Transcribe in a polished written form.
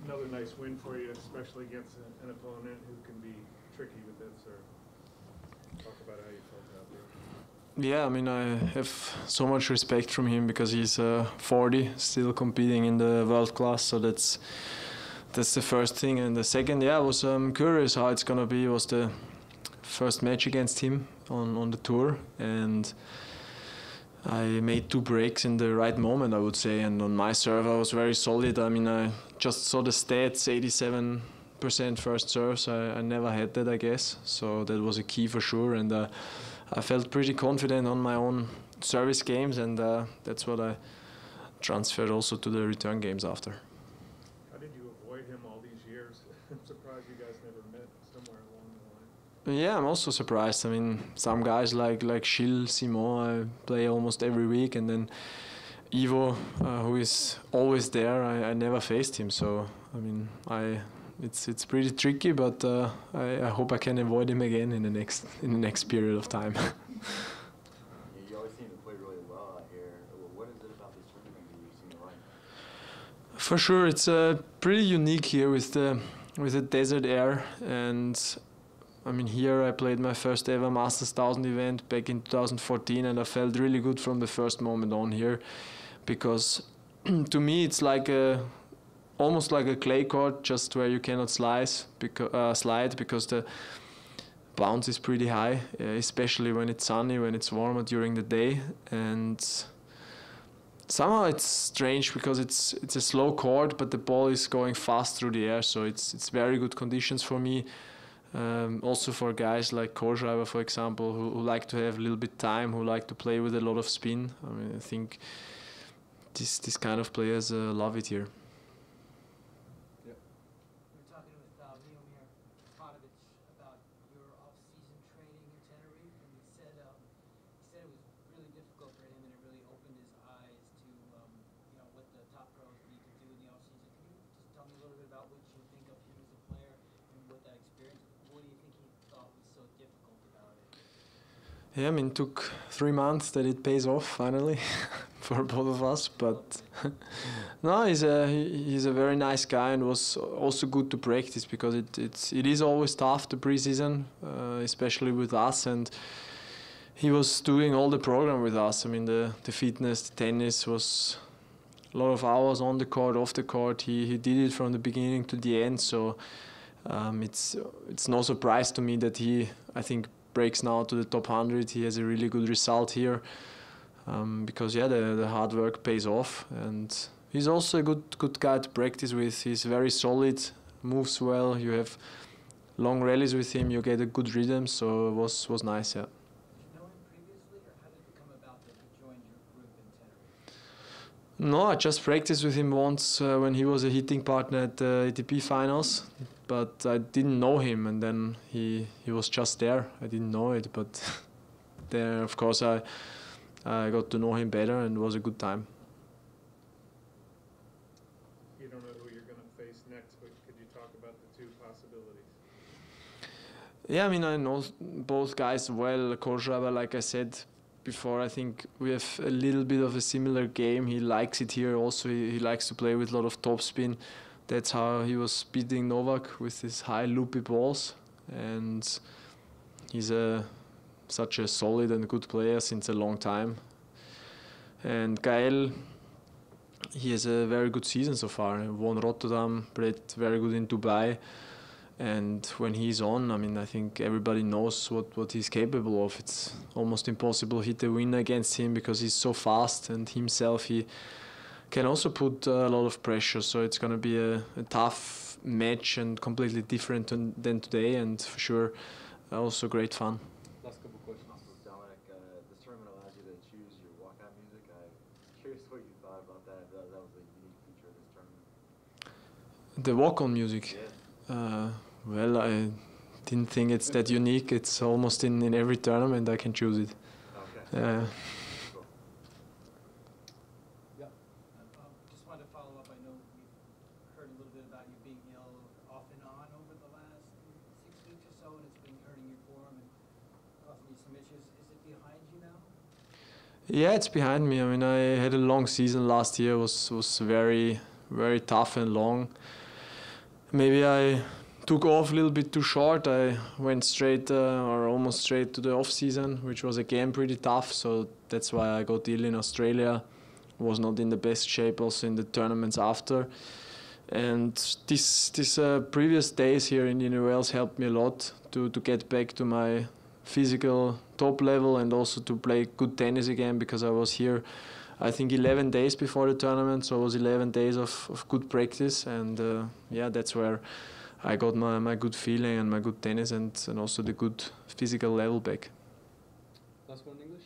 another nice win for you, especially against an opponent who can be tricky with this. Or talk about how you felt out there. Yeah, I mean, I have so much respect from him because he's 40, still competing in the world class. So that's the first thing. And the second, yeah, I was curious how it's gonna be. It was the first match against him on the tour, and I made 2 breaks in the right moment, I would say, and on my serve I was very solid. I mean, I just saw the stats, 87% first serves. I never had that, I guess, so that was a key for sure, and I felt pretty confident on my own service games, and that's what I transferred also to the return games after. How did you avoid him all these years? I'm surprised you guys never met somewhere along the line. Yeah, I'm also surprised. I mean, some guys like Gilles, Simon, I play almost every week, and then Ivo, who is always there, I never faced him. So I mean, it's pretty tricky, but I hope I can avoid him again in the next period of time. You always seem to play really well out here. What is it about this tournament that you seem to like? For sure, it's pretty unique here with the desert air, and I mean, here I played my first ever Masters 1000 event back in 2014, and I felt really good from the first moment on here, because to me it's like almost like a clay court, just where you cannot slide because the bounce is pretty high, especially when it's sunny, when it's warmer during the day. And somehow it's strange because it's a slow court, but the ball is going fast through the air, so it's very good conditions for me. Also for guys like Kohlschreiber, for example, who like to have a little bit time, who like to play with a lot of spin. I mean, I think this kind of players love it here. Yeah, I mean, it took 3 months that it pays off finally for both of us. But no, he's a very nice guy, and was also good to practice because it is always tough the preseason, especially with us. And he was doing all the program with us. I mean, the fitness, the tennis was a lot of hours on the court, off the court. He did it from the beginning to the end. So it's no surprise to me that he, I think, breaks now to the top 100. He has a really good result here because yeah, the hard work pays off, and he's also a good guy to practice with. He's very solid, moves well. You have long rallies with him. You get a good rhythm, so it was nice. Yeah. Did you know him previously, or how did it come about that he joined your group in Tenerife? No, I just practiced with him once when he was a hitting partner at the ATP finals. But I didn't know him, and then he was just there. I didn't know it, but there, of course, I got to know him better, and it was a good time. You don't know who you're going to face next, but could you talk about the 2 possibilities? Yeah, I mean, I know both guys well. Kohlschreiber, like I said before, I think we have a little bit of a similar game. He likes it here also. He likes to play with a lot of topspin. That's how he was beating Novak, with his high loopy balls, and he's such a solid and good player since a long time. And Gael, he has a very good season so far. He won Rotterdam, played very good in Dubai, and when he's on, I mean, I think everybody knows what he's capable of. It's almost impossible to hit a win against him because he's so fast, and himself he can also put a lot of pressure, so it's going to be a tough match and completely different than today, and for sure also great fun. Last couple questions, Dominic. This tournament allows you to choose your walkout music. I'm curious what you thought about that. That was a unique feature of this tournament. The walk-on music? Yeah. Well, I didn't think it's that unique. It's almost in every tournament I can choose it. Okay. Yeah, it's behind me. I mean, I had a long season last year. It was very, very tough and long. maybe I took off a little bit too short. I went straight or almost straight to the off season, which was again pretty tough. So that's why I got ill in Australia. Was not in the best shape also in the tournaments after. And this previous days here in New Wales helped me a lot to get back to my physical top level and also to play good tennis again, because I was here I think 11 days before the tournament, so it was 11 days of good practice, and yeah, that's where I got my good feeling and my good tennis and also the good physical level back. Last one in English.